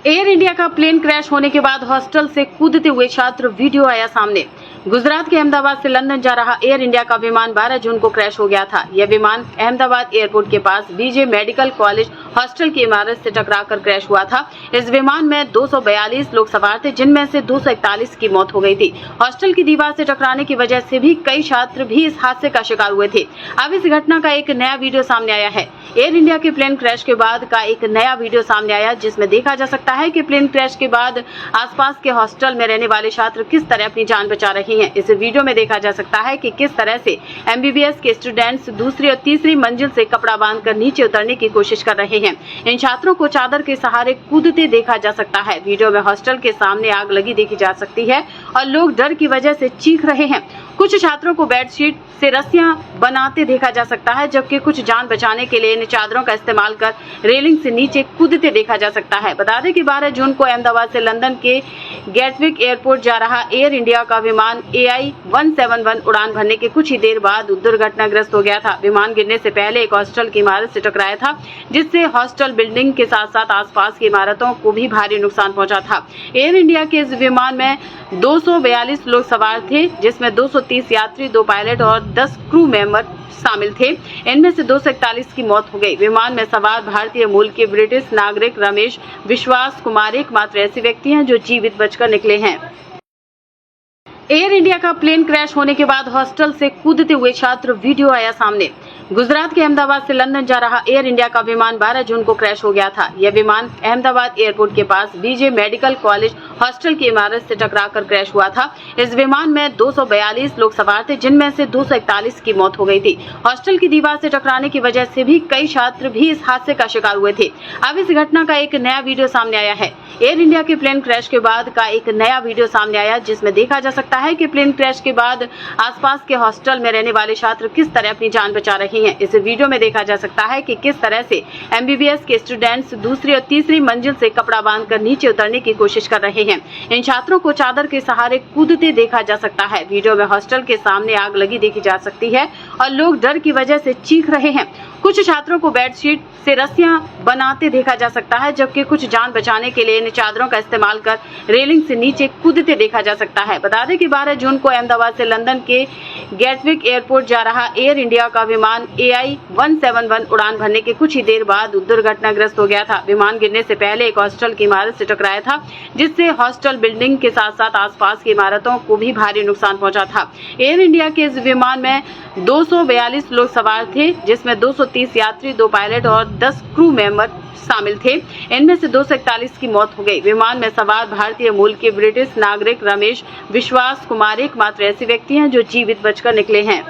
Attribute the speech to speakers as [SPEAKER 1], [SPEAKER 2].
[SPEAKER 1] Air India का plane crash होने के बाद हॉस्टल से कूदते हुए छात्र वीडियो आया सामने। गुजरात के अहमदाबाद से लंदन जा रहा एयर इंडिया का विमान 12 जून को क्रैश हो गया था। यह विमान अहमदाबाद एयरपोर्ट के पास बीजे मेडिकल कॉलेज हॉस्टल की इमारत से टकराकर क्रैश हुआ था। इस विमान में 242 लोग सवार थे, जिनमें से 241 की मौत हो गई थी। हॉस्टल की दीवार से टकराने की वजह से भी कई छात्र भी इस हादसे का शिकार हुए थे। अब इस घटना का एक नया वीडियो सामने आया है। एयर इंडिया के प्लेन क्रैश के बाद का एक नया वीडियो सामने आया, जिसमें देखा जा सकता है कि प्लेन क्रैश के बाद आसपास के हॉस्टल में रहने वाले छात्र किस तरह अपनी जान बचा रहे हैं। इस वीडियो में देखा जा सकता है कि किस तरह से एमबीबीएस के स्टूडेंट्स दूसरी और तीसरी मंजिल से कपड़ा बांधकर नीचे उतरने की कोशिश कर रहे हैं। इन छात्रों को चादर के सहारे कूदते देखा जा सकता है। वीडियो में हॉस्टल के सामने आग लगी देखी जा सकती है और लोग डर की वजह से चीख रहे हैं। कुछ छात्रों को बेडशीट से रस्सियां बनाते देखा जा सकता है, जबकि कुछ जान बचाने के लिए इन चादरों का इस्तेमाल कर रेलिंग से नीचे कूदते देखा जा सकता है। बता दें कि 12 जून को अहमदाबाद से लंदन के गेटविक एयरपोर्ट जा रहा एयर इंडिया का विमान AI-171 उड़ान भरने के कुछ ही देर बाद दुर्घटनाग्रस्त हो गया था। विमान गिरने से पहले एक हॉस्टल की इमारत से टकराया था, जिससे हॉस्टल बिल्डिंग के साथ साथ आसपास की इमारतों को भी भारी नुकसान पहुंचा था। एयर इंडिया के इस विमान में 242 लोग सवार थे, जिसमें 230 यात्री, 2 पायलट और 10 क्रू मेंबर शामिल थे। इनमें से 241 की मौत हो गई। विमान में सवार भारतीय मूल के ब्रिटिश नागरिक रमेश विश्वास कुमार एकमात्र ऐसे व्यक्ति हैं जो जीवित बचकर निकले हैं। एयर इंडिया का प्लेन क्रैश होने के बाद हॉस्टल से कूदते हुए छात्र वीडियो आया सामने। गुजरात के अहमदाबाद से लंदन जा रहा एयर इंडिया का विमान 12 जून को क्रैश हो गया था। यह विमान अहमदाबाद एयरपोर्ट के पास बीजे मेडिकल कॉलेज हॉस्टल की इमारत से टकराकर क्रैश हुआ था। इस विमान में 242 लोग सवार थे, जिनमें से 241 की मौत हो गई थी। हॉस्टल की दीवार से टकराने की वजह से भी कई छात्र भी इस हादसे का शिकार हुए थे। अब इस घटना का एक नया वीडियो सामने आया है। एयर इंडिया के प्लेन क्रैश के बाद का एक नया वीडियो सामने आया, जिसमें देखा जा सकता है कि प्लेन क्रैश के बाद आसपास के हॉस्टल में रहने वाले छात्र किस तरह अपनी जान बचा रहे हैं। इस वीडियो में देखा जा सकता है कि किस तरह से एमबीबीएस के स्टूडेंट्स दूसरी और तीसरी मंजिल से कपड़ा बांधकर नीचे उतरने की कोशिश कर रहे हैं। इन छात्रों को चादर के सहारे कूदते देखा जा सकता है। वीडियो में हॉस्टल के सामने आग लगी देखी जा सकती है और लोग डर की वजह से चीख रहे हैं। कुछ छात्रों को बेडशीट से रस्सियां बनाते देखा जा सकता है, जबकि कुछ जान बचाने के लिए इन चादरों का इस्तेमाल कर रेलिंग से नीचे कूदते देखा जा सकता है। बता दें कि 12 जून को अहमदाबाद से लंदन के गेटविक एयरपोर्ट जा रहा एयर इंडिया का विमान AI-171 उड़ान भरने के कुछ ही देर बाद दुर्घटनाग्रस्त हो गया था। विमान गिरने से पहले एक हॉस्टल की इमारत से टकराया था, जिससे हॉस्टल बिल्डिंग के साथ साथ आसपास की इमारतों को भी भारी नुकसान पहुंचा था। एयर इंडिया के इस विमान में 242 लोग सवार थे, जिसमें 230 यात्री, 2 पायलट और 10 क्रू मेंबर शामिल थे। इनमें से 241 की मौत हो गई। विमान में सवार भारतीय मूल के ब्रिटिश नागरिक रमेश विश्वास कुमार एकमात्र ऐसे व्यक्ति हैं जो जीवित बचकर निकले हैं।